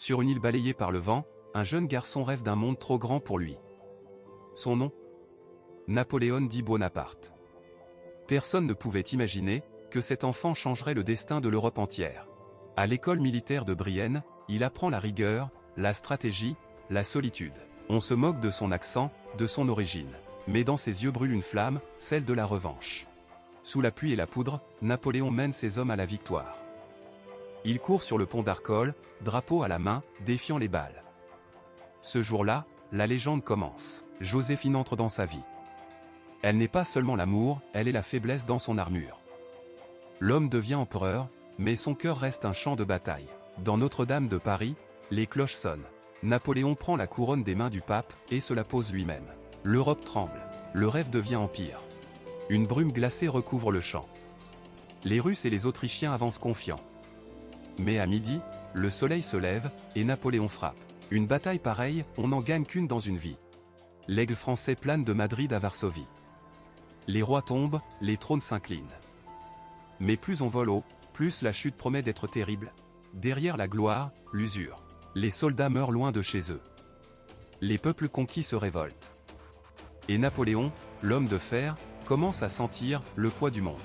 Sur une île balayée par le vent, un jeune garçon rêve d'un monde trop grand pour lui. Son nom ? Napoléon dit Bonaparte. Personne ne pouvait imaginer que cet enfant changerait le destin de l'Europe entière. À l'école militaire de Brienne, il apprend la rigueur, la stratégie, la solitude. On se moque de son accent, de son origine. Mais dans ses yeux brûle une flamme, celle de la revanche. Sous la pluie et la poudre, Napoléon mène ses hommes à la victoire. Il court sur le pont d'Arcole, drapeau à la main, défiant les balles. Ce jour-là, la légende commence. Joséphine entre dans sa vie. Elle n'est pas seulement l'amour, elle est la faiblesse dans son armure. L'homme devient empereur, mais son cœur reste un champ de bataille. Dans Notre-Dame de Paris, les cloches sonnent. Napoléon prend la couronne des mains du pape et se la pose lui-même. L'Europe tremble. Le rêve devient empire. Une brume glacée recouvre le champ. Les Russes et les Autrichiens avancent confiants. Mais à midi, le soleil se lève et Napoléon frappe. Une bataille pareille, on n'en gagne qu'une dans une vie. L'aigle français plane de Madrid à Varsovie. Les rois tombent, les trônes s'inclinent. Mais plus on vole haut, plus la chute promet d'être terrible. Derrière la gloire, l'usure. Les soldats meurent loin de chez eux. Les peuples conquis se révoltent. Et Napoléon, l'homme de fer, commence à sentir le poids du monde.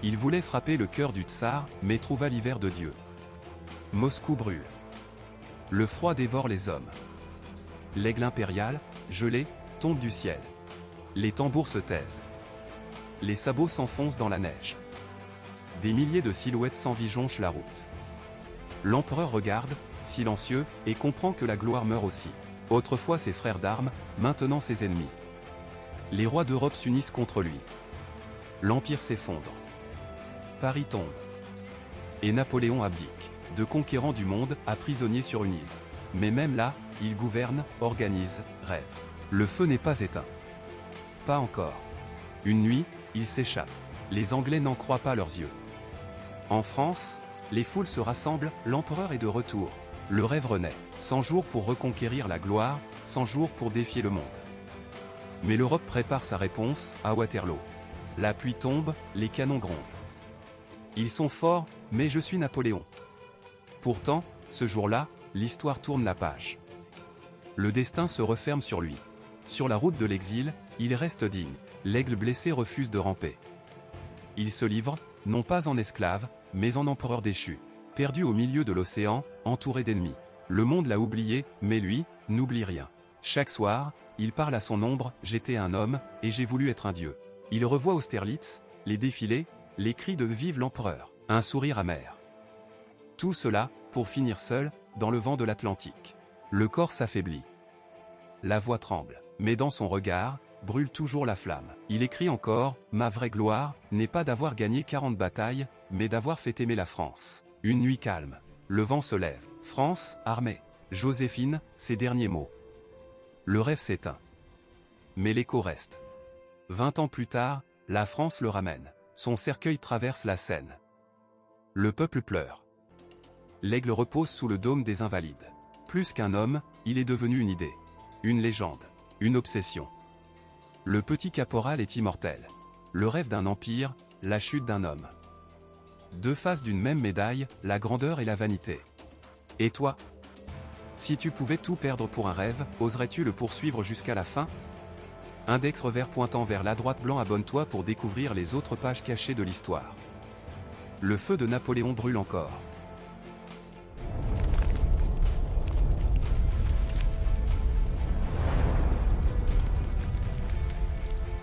Il voulait frapper le cœur du tsar, mais trouva l'hiver de Dieu. Moscou brûle. Le froid dévore les hommes. L'aigle impérial, gelé, tombe du ciel. Les tambours se taisent. Les sabots s'enfoncent dans la neige. Des milliers de silhouettes sans vie jonchent la route. L'empereur regarde, silencieux, et comprend que la gloire meurt aussi. Autrefois ses frères d'armes, maintenant ses ennemis. Les rois d'Europe s'unissent contre lui. L'empire s'effondre. Paris tombe. Et Napoléon abdique. De conquérant du monde à prisonnier sur une île. Mais même là, il gouverne, organise, rêve. Le feu n'est pas éteint. Pas encore. Une nuit, il s'échappe. Les Anglais n'en croient pas leurs yeux. En France, les foules se rassemblent, l'empereur est de retour. Le rêve renaît. 100 jours pour reconquérir la gloire, 100 jours pour défier le monde. Mais l'Europe prépare sa réponse, à Waterloo. La pluie tombe, les canons grondent. Ils sont forts, mais je suis Napoléon. Pourtant, ce jour-là, l'histoire tourne la page. Le destin se referme sur lui. Sur la route de l'exil, il reste digne. L'aigle blessé refuse de ramper. Il se livre, non pas en esclave, mais en empereur déchu. Perdu au milieu de l'océan, entouré d'ennemis. Le monde l'a oublié, mais lui, n'oublie rien. Chaque soir, il parle à son ombre, « J'étais un homme, et j'ai voulu être un dieu ». Il revoit Austerlitz, les défilés, les cris de « Vive l'empereur », un sourire amer. Tout cela, pour finir seul, dans le vent de l'Atlantique. Le corps s'affaiblit. La voix tremble, mais dans son regard, brûle toujours la flamme. Il écrit encore, « Ma vraie gloire, n'est pas d'avoir gagné 40 batailles, mais d'avoir fait aimer la France. » Une nuit calme. Le vent se lève. France, armée. Joséphine, ses derniers mots. Le rêve s'éteint. Mais l'écho reste. 20 ans plus tard, la France le ramène. Son cercueil traverse la Seine. Le peuple pleure. L'aigle repose sous le dôme des Invalides. Plus qu'un homme, il est devenu une idée. Une légende. Une obsession. Le petit caporal est immortel. Le rêve d'un empire, la chute d'un homme. Deux faces d'une même médaille, la grandeur et la vanité. Et toi ? Si tu pouvais tout perdre pour un rêve, oserais-tu le poursuivre jusqu'à la fin ? Index revers pointant vers la droite blanc, abonne-toi pour découvrir les autres pages cachées de l'histoire. Le feu de Napoléon brûle encore.